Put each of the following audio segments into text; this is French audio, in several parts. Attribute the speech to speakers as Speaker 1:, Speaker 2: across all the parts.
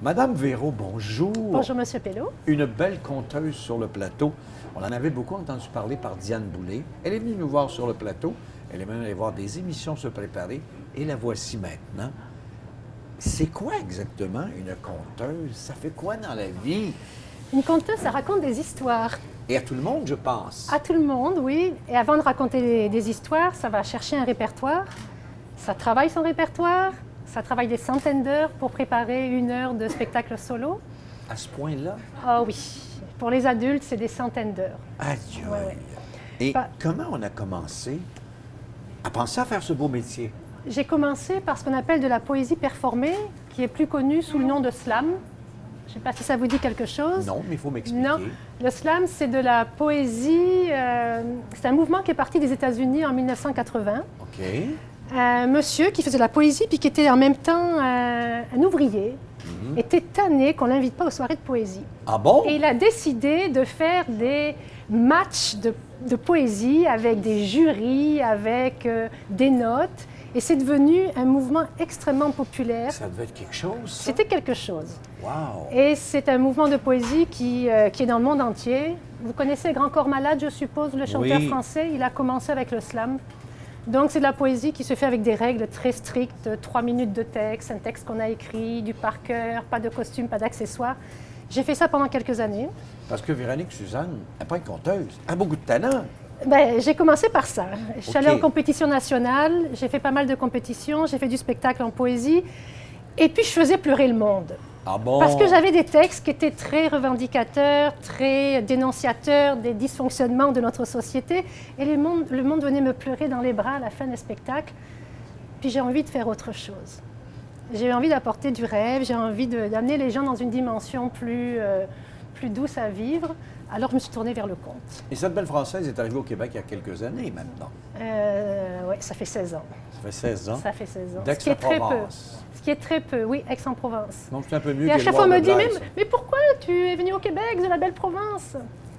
Speaker 1: Madame Véro, bonjour.
Speaker 2: Bonjour, Monsieur Pelleau.
Speaker 1: Une belle conteuse sur le plateau. On en avait beaucoup entendu parler par Diane Boulay. Elle est venue nous voir sur le plateau. Elle est même allée voir des émissions se préparer. Et la voici maintenant. C'est quoi exactement une conteuse? Ça fait quoi dans la vie?
Speaker 2: Une conteuse, ça raconte des histoires.
Speaker 1: Et à tout le monde, je pense.
Speaker 2: À tout le monde, oui. Et avant de raconter des histoires, ça va chercher un répertoire. Ça travaille son répertoire. Ça travaille des centaines d'heures pour préparer 1 heure de spectacle solo.
Speaker 1: À ce point-là?
Speaker 2: Ah oui. Pour les adultes, c'est des centaines d'heures.
Speaker 1: Aïe!
Speaker 2: Ouais.
Speaker 1: Et comment on a commencé à penser à faire ce beau métier?
Speaker 2: J'ai commencé par ce qu'on appelle de la poésie performée, qui est plus connue sous le nom de slam. Je ne sais pas si ça vous dit quelque chose.
Speaker 1: Non, mais il faut m'expliquer.
Speaker 2: Non, le slam, c'est de la poésie. C'est un mouvement qui est parti des États-Unis en 1980.
Speaker 1: OK.
Speaker 2: Un monsieur qui faisait de la poésie puis qui était en même temps un ouvrier était tanné qu'on ne l'invite pas aux soirées de poésie.
Speaker 1: Ah bon?
Speaker 2: Et il a décidé de faire des matchs de poésie avec des jurys, avec des notes. Et c'est devenu un mouvement extrêmement populaire.
Speaker 1: Ça devait être quelque chose, ça?
Speaker 2: C'était quelque chose.
Speaker 1: Wow!
Speaker 2: Et c'est un mouvement de poésie qui est dans le monde entier. Vous connaissez Grand Corps Malade, je suppose, le chanteur
Speaker 1: Oui.
Speaker 2: français. Il a commencé avec le slam. Donc, c'est de la poésie qui se fait avec des règles très strictes, 3 minutes de texte, un texte qu'on a écrit, du par cœur, pas de costume, pas d'accessoires. J'ai fait ça pendant quelques années.
Speaker 1: Parce que Véronique Suzanne n'est pas une conteuse. Elle a beaucoup de talent.
Speaker 2: Ben, j'ai commencé par ça. Je suis allée
Speaker 1: OK.
Speaker 2: en compétition nationale, j'ai fait pas mal de compétitions, j'ai fait du spectacle en poésie. Et puis, je faisais pleurer le monde.
Speaker 1: Ah bon?
Speaker 2: Parce que j'avais des textes qui étaient très revendicateurs, très dénonciateurs des dysfonctionnements de notre société. Et le monde venait me pleurer dans les bras à la fin des spectacles. Puis j'ai envie de faire autre chose. J'ai envie d'apporter du rêve, j'ai envie d'amener les gens dans une dimension plus douce à vivre. Alors je me suis tournée vers le conte.
Speaker 1: Et cette belle Française est arrivée au Québec il y a quelques années maintenant.
Speaker 2: Oui, ça fait 16 ans.
Speaker 1: Ça fait 16 ans.
Speaker 2: Ça fait 16 ans. Ce qui est très peu.
Speaker 1: D'Aix-en-Provence.
Speaker 2: Ce qui est très peu, oui, Aix-en-Provence.
Speaker 1: Donc c'est un peu mieux
Speaker 2: Et à
Speaker 1: que
Speaker 2: chaque fois, on me dit,
Speaker 1: Édouard de Blaise.
Speaker 2: mais pourquoi tu es venu au Québec, de la belle province?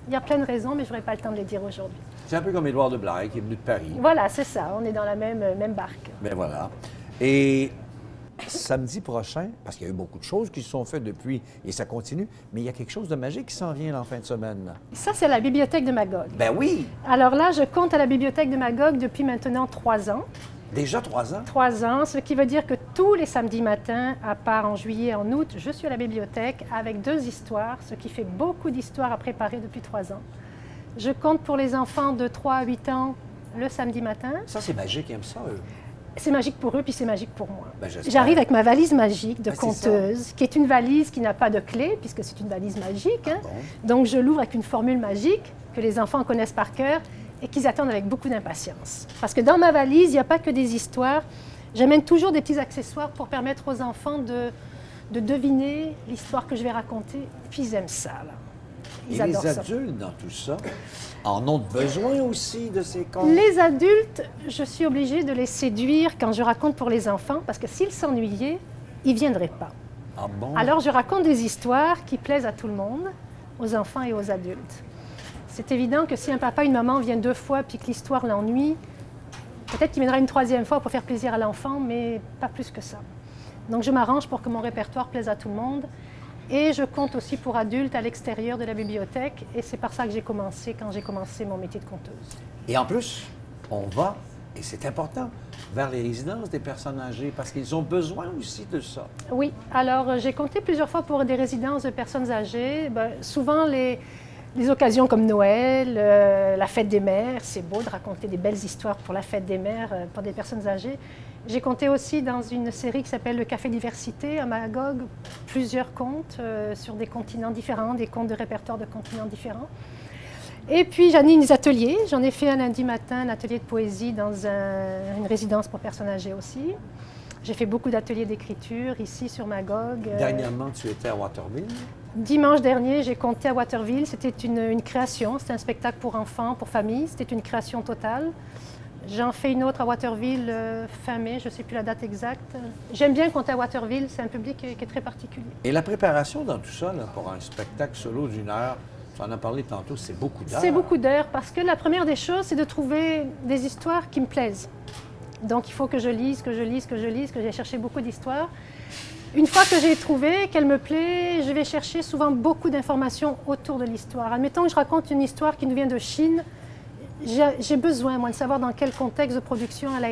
Speaker 2: Il y a plein de raisons, mais je n'aurai pas le temps de les dire aujourd'hui.
Speaker 1: C'est un peu comme Édouard de Blaise qui est venu de Paris.
Speaker 2: Voilà, c'est ça, on est dans la même barque.
Speaker 1: Ben voilà. Et samedi prochain, parce qu'il y a eu beaucoup de choses qui se sont faites depuis et ça continue, mais il y a quelque chose de magique qui s'en vient en fin de semaine. Là.
Speaker 2: Ça, c'est la bibliothèque de Magog.
Speaker 1: Ben oui!
Speaker 2: Alors là, je compte à la bibliothèque de Magog depuis maintenant 3 ans.
Speaker 1: Déjà 3 ans?
Speaker 2: 3 ans, ce qui veut dire que tous les samedis matins, à part en juillet et en août, je suis à la bibliothèque avec 2 histoires, ce qui fait beaucoup d'histoires à préparer depuis 3 ans. Je compte pour les enfants de 3 à 8 ans le samedi matin.
Speaker 1: Ça, c'est magique, ils aiment ça, eux.
Speaker 2: C'est magique pour eux, puis c'est magique pour moi.
Speaker 1: Ben, j'espère.
Speaker 2: J'arrive avec ma valise magique de
Speaker 1: Ben, c'est
Speaker 2: conteuse, qui est une valise qui n'a pas de clé, puisque c'est une valise magique. Hein.
Speaker 1: Bon.
Speaker 2: Donc, je l'ouvre avec une formule magique que les enfants connaissent par cœur et qu'ils attendent avec beaucoup d'impatience. Parce que dans ma valise, il n'y a pas que des histoires. J'amène toujours des petits accessoires pour permettre aux enfants de deviner l'histoire que je vais raconter. Puis ils aiment ça, là. Ils
Speaker 1: Et
Speaker 2: adorent
Speaker 1: les
Speaker 2: ça.
Speaker 1: adultes, dans tout ça, en ont besoin aussi de ces contes.
Speaker 2: Les adultes, je suis obligée de les séduire quand je raconte pour les enfants, parce que s'ils s'ennuyaient, ils ne viendraient pas.
Speaker 1: Ah bon?
Speaker 2: Alors, je raconte des histoires qui plaisent à tout le monde, aux enfants et aux adultes. C'est évident que si un papa et une maman viennent 2 fois puis que l'histoire l'ennuie, peut-être qu'il viendra une 3e fois pour faire plaisir à l'enfant, mais pas plus que ça. Donc, je m'arrange pour que mon répertoire plaise à tout le monde. Et je compte aussi pour adultes à l'extérieur de la bibliothèque. Et c'est par ça que j'ai commencé, quand j'ai commencé mon métier de conteuse.
Speaker 1: Et en plus, on va, et c'est important, vers les résidences des personnes âgées, parce qu'ils ont besoin aussi de ça.
Speaker 2: Oui, alors j'ai compté plusieurs fois pour des résidences de personnes âgées. Souvent, les occasions comme Noël, la fête des mères, c'est beau de raconter des belles histoires pour la fête des mères, pour des personnes âgées. J'ai compté aussi dans une série qui s'appelle Le Café Diversité à Magog, plusieurs contes sur des continents différents, des contes de répertoire de continents différents. Et puis j'anime des ateliers. J'en ai fait un lundi matin, un atelier de poésie dans une résidence pour personnes âgées aussi. J'ai fait beaucoup d'ateliers d'écriture ici sur Magog.
Speaker 1: Dernièrement, tu étais à Waterville.
Speaker 2: Dimanche dernier, j'ai compté à Waterville. C'était une création, c'était un spectacle pour enfants, pour familles. C'était une création totale. J'en fais une autre à Waterville fin mai, je ne sais plus la date exacte. J'aime bien compter à Waterville, c'est un public qui est très particulier.
Speaker 1: Et la préparation dans tout ça, là, pour un spectacle solo d'1 heure, tu en as parlé tantôt, c'est beaucoup d'heures.
Speaker 2: C'est beaucoup d'heures parce que la première des choses, c'est de trouver des histoires qui me plaisent. Donc il faut que je lise, que j'aille chercher beaucoup d'histoires. Une fois que j'ai trouvé, qu'elle me plaît, je vais chercher souvent beaucoup d'informations autour de l'histoire. Admettons que je raconte une histoire qui nous vient de Chine, j'ai besoin, moi, de savoir dans quel contexte de production elle a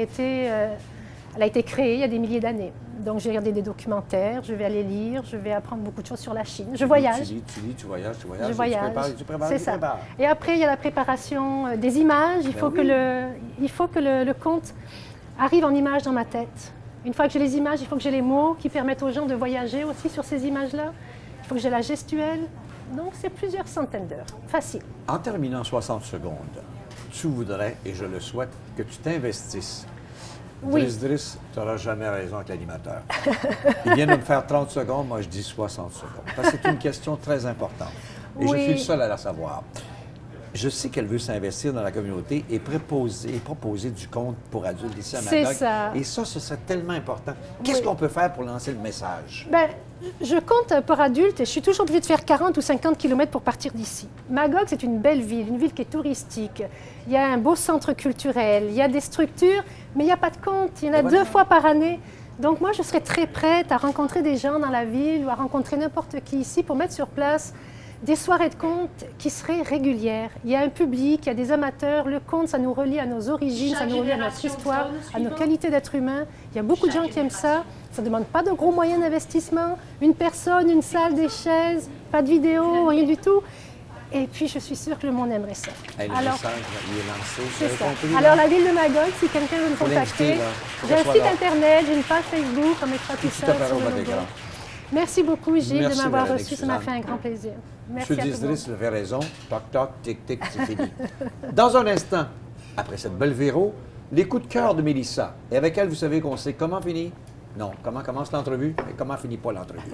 Speaker 2: été créée il y a des milliers d'années. Donc, j'ai regardé des documentaires, je vais aller lire, je vais apprendre beaucoup de choses sur la Chine. Je voyage.
Speaker 1: Tu lis, tu voyages.
Speaker 2: Je voyage.
Speaker 1: Tu prépares.
Speaker 2: C'est ça. Et après, il y a la préparation des images. Il faut que le conte arrive en images dans ma tête. Une fois que j'ai les images, il faut que j'ai les mots qui permettent aux gens de voyager aussi sur ces images-là. Il faut que j'ai la gestuelle. Donc, c'est plusieurs centaines d'heures. Facile.
Speaker 1: En terminant 60 secondes, tu voudrais, et je le souhaite, que tu t'investisses.
Speaker 2: Oui.
Speaker 1: Driss, tu n'auras jamais raison avec l'animateur. Il vient de me faire 30 secondes, moi je dis 60 secondes. Parce que c'est une question très importante. Et je suis le seul à la savoir. Je sais qu'elle veut s'investir dans la communauté et proposer du conte pour adultes ici à Magog.
Speaker 2: C'est ça.
Speaker 1: Et ça, ce serait tellement important. Qu'est-ce qu'on peut faire pour lancer le message?
Speaker 2: Bien, je compte pour adultes et je suis toujours obligée de faire 40 ou 50 km pour partir d'ici. Magog, c'est une belle ville, une ville qui est touristique. Il y a un beau centre culturel, il y a des structures, mais il n'y a pas de conte. Il y en a 2 fois par année. Donc moi, je serais très prête à rencontrer des gens dans la ville ou à rencontrer n'importe qui ici pour mettre sur place des soirées de contes qui seraient régulières. Il y a un public, il y a des amateurs. Le conte, ça nous relie à nos origines, ça nous relie à notre histoire, à nos qualités d'être humain. Il y a beaucoup de gens qui aiment ça. Ça ne demande pas de gros moyens d'investissement. Une personne, une salle, des chaises, pas de vidéo, rien du tout. Et puis, je suis sûre que le monde aimerait ça.
Speaker 1: Hey, le message, il est lancé.
Speaker 2: C'est ça. Alors, la ville de Magog, si quelqu'un veut me contacter, j'ai un site Internet, j'ai une page Facebook, on mettra tout ça sur le logo. Merci beaucoup, Gilles, de m'avoir reçu. Ça m'a fait un grand plaisir. Merci à tous.
Speaker 1: M. avait raison. Toc, toc, tic, tic, c'est fini. Dans un instant, après cette belle Véro, les coups de cœur de Mélissa. Et avec elle, vous savez qu'on sait comment finit. Non, comment commence l'entrevue et comment finit pas l'entrevue.